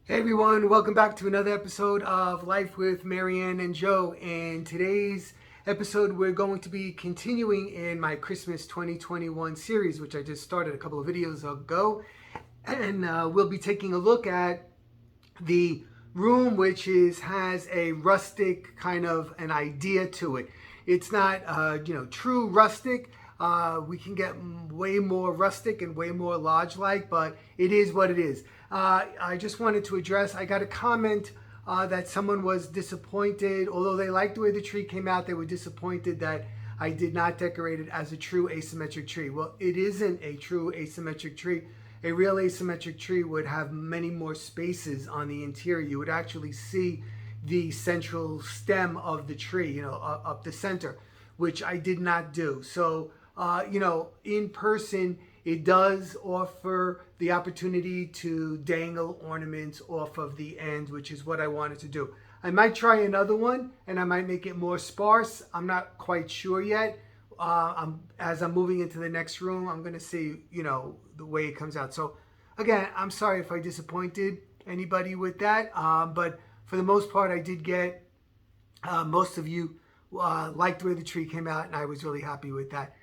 Hey everyone, welcome back to another episode of Life with Marianne and Joe. And today's episode, we're going to be continuing in my Christmas 2021 series, which I just started a couple of videos ago. And we'll be taking a look at the room, which has a rustic kind of an idea to it. It's not true rustic. We can get way more rustic and way more lodge-like, but it is what it is. I just wanted to address, I got a comment that someone was disappointed. Although they liked the way the tree came out, they were disappointed that I did not decorate it as a true asymmetric tree. Well, it isn't a true asymmetric tree. A real asymmetric tree would have many more spaces on the interior. You would actually see the central stem of the tree, up the center, which I did not do. So, in person, it does offer the opportunity to dangle ornaments off of the end, which is what I wanted to do. I might try another one and I might make it more sparse. I'm not quite sure yet. As I'm moving into the next room, I'm going to see, the way it comes out. So again, I'm sorry if I disappointed anybody with that. But for the most part, I did get most of you liked the way the tree came out, and I was really happy with that.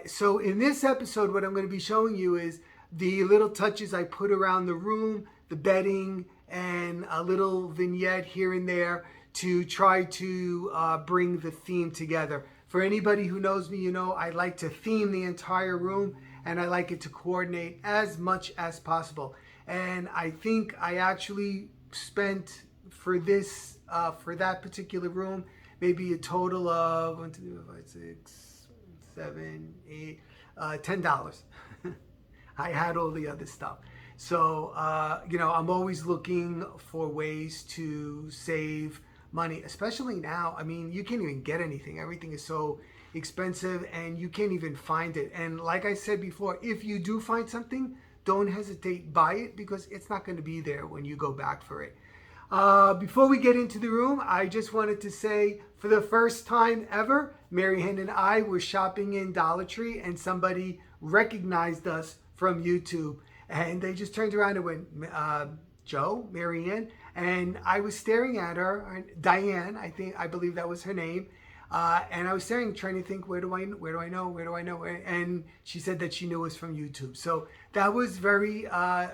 So in this episode, what I'm going to be showing you is the little touches I put around the room, the bedding, and a little vignette here and there to try to bring the theme together. For anybody who knows me, I like to theme the entire room, and I like it to coordinate as much as possible. And I think I actually spent for this, for that particular room, maybe a total of $1, 2, 3, 4, 5, 6, 7, 8, $10. I had all the other stuff. So, I'm always looking for ways to save money, especially now. I mean, you can't even get anything. Everything is so expensive and you can't even find it. And like I said before, if you do find something, don't hesitate, buy it, because it's not going to be there when you go back for it. Before we get into the room, I just wanted to say, for the first time ever, Marianne and I were shopping in Dollar Tree and somebody recognized us from YouTube. And they just turned around and went, Joe, Marianne. And I was staring at her, Diane, I believe that was her name. And I was staring, trying to think, where do I know? And she said that she knew us from YouTube. So that was very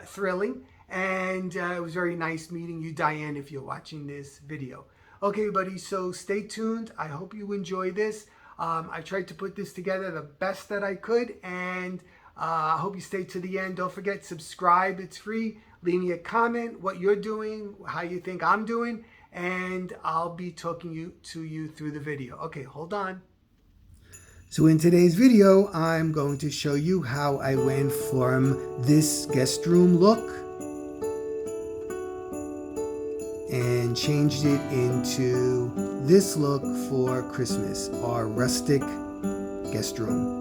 thrilling. And it was very nice meeting you, Diane, if you're watching this video. Okay, buddy, so stay tuned. I hope you enjoy this. I tried to put this together the best that I could, and I hope you stay to the end. Don't forget, subscribe. It's free. Leave me a comment, what you're doing, how you think I'm doing, and I'll be talking to you through the video. Okay, hold on. So in today's video, I'm going to show you how I went from this guest room look and changed it into this look for Christmas, our rustic guest room.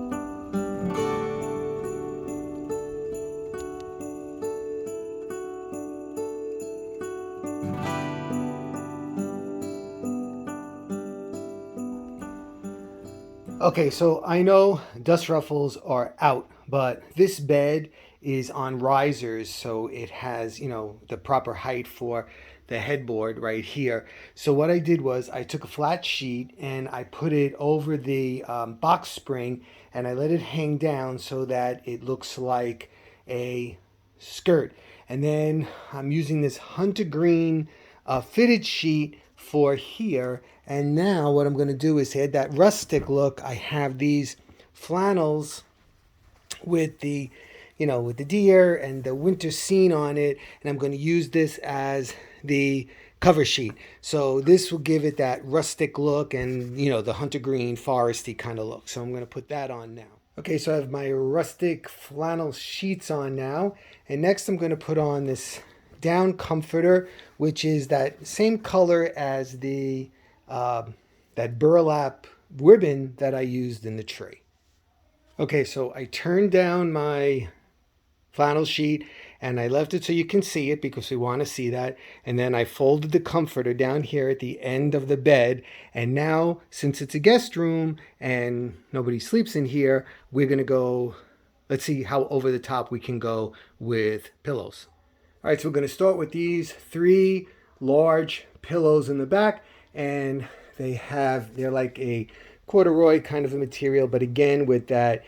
Okay, so I know dust ruffles are out, but this bed is on risers, so it has, the proper height for the headboard right here. So what I did was I took a flat sheet and I put it over the box spring, and I let it hang down so that it looks like a skirt. And then I'm using this hunter green fitted sheet for here. And now what I'm going to do is add that rustic look. I have these flannels with the with the deer and the winter scene on it, and I'm going to use this as the cover sheet. So this will give it that rustic look and the hunter green foresty kind of look. So I'm going to put that on now. Okay, so I have my rustic flannel sheets on now, and next I'm going to put on this down comforter, which is that same color as the that burlap ribbon that I used in the tree. Okay, so I turned down my flannel sheet and I left it so you can see it because we want to see that. And then I folded the comforter down here at the end of the bed. And now, since it's a guest room and nobody sleeps in here, we're going to go, let's see how over the top we can go with pillows. All right, so we're going to start with these 3 large pillows in the back, and they're like a corduroy kind of a material, but again with that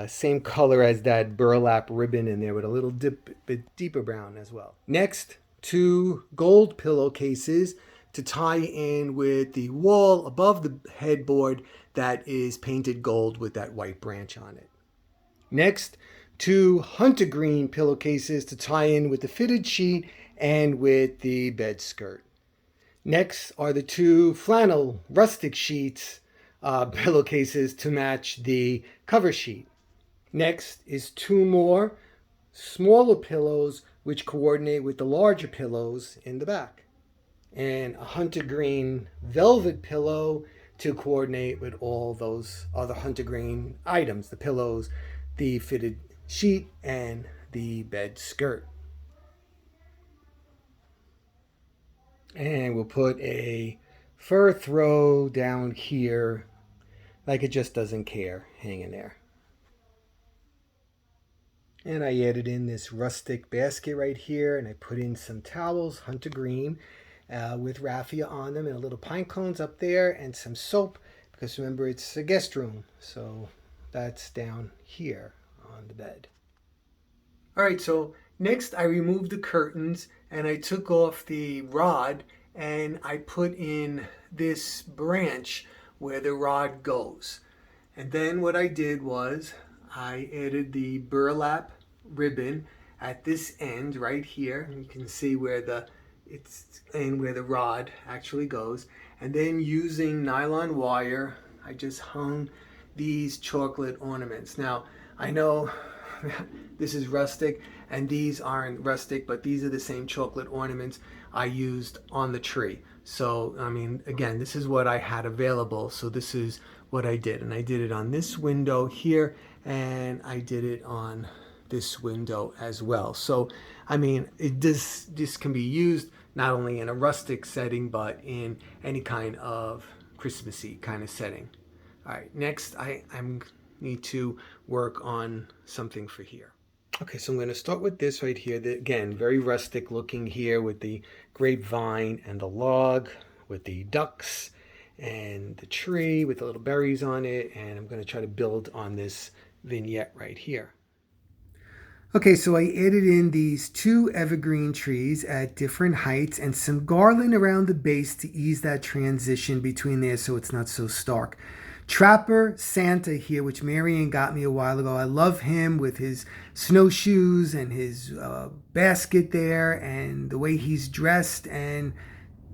same color as that burlap ribbon in there with a little bit deeper brown as well. Next, 2 gold pillowcases to tie in with the wall above the headboard that is painted gold with that white branch on it. Next, 2 hunter green pillowcases to tie in with the fitted sheet and with the bed skirt. Next are the 2 flannel rustic sheets, pillowcases to match the cover sheet. Next is 2 more smaller pillows which coordinate with the larger pillows in the back. And a hunter green velvet pillow to coordinate with all those other hunter green items, the pillows, the fitted sheet, and the bed skirt. And we'll put a fur throw down here, like it just doesn't care, hanging there. And I added in this rustic basket right here, and I put in some towels, hunter green, with raffia on them, and a little pine cones up there, and some soap, because remember it's a guest room, so that's down here on the bed. All right, so next I removed the curtains and I took off the rod and I put in this branch where the rod goes. And then what I did was I added the burlap ribbon at this end right here. You can see where the rod actually goes. And then using nylon wire, I just hung these chocolate ornaments. Now, I know this is rustic and these aren't rustic, but these are the same chocolate ornaments I used on the tree. So, I mean, again, this is what I had available. So this is what I did. And I did it on this window here, and I did it on this window as well. So, I mean, this can be used not only in a rustic setting, but in any kind of Christmassy kind of setting. All right, next I need to work on something for here. Okay, so I'm going to start with this right here. Again, very rustic looking here with the grapevine and the log, with the ducks and the tree with the little berries on it. And I'm going to try to build on this vignette right here. Okay, so I added in these 2 evergreen trees at different heights and some garland around the base to ease that transition between there so it's not so stark. Trapper Santa here, which Marion got me a while ago. I love him with his snowshoes and his basket there and the way he's dressed, and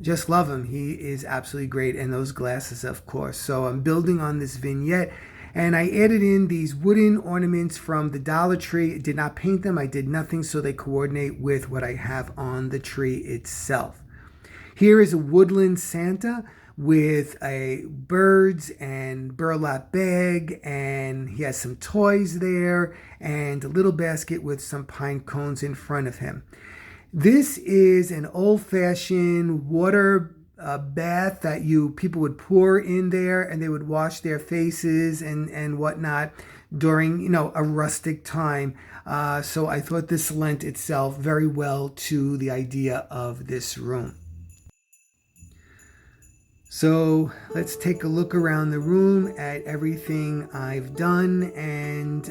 just love him. He is absolutely great, and those glasses, of course. So I'm building on this vignette, and I added in these wooden ornaments from the Dollar Tree. I did not paint them. I did nothing, so they coordinate with what I have on the tree itself. Here is a woodland Santa with a birds and burlap bag, and he has some toys there and a little basket with some pine cones in front of him. This is an old-fashioned water bath that people would pour in there, and they would wash their faces and whatnot during a rustic time. So I thought this lent itself very well to the idea of this room. So let's take a look around the room at everything I've done, and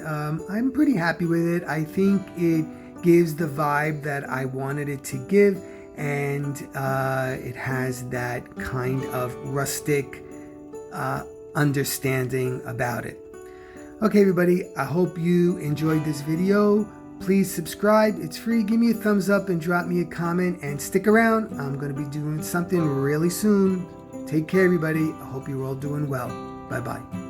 I'm pretty happy with it. I think it gives the vibe that I wanted it to give, and it has that kind of rustic understanding about it. Okay, everybody, I hope you enjoyed this video. Please subscribe. It's free. Give me a thumbs up and drop me a comment, and stick around. I'm going to be doing something really soon. Take care, everybody. I hope you're all doing well. Bye-bye.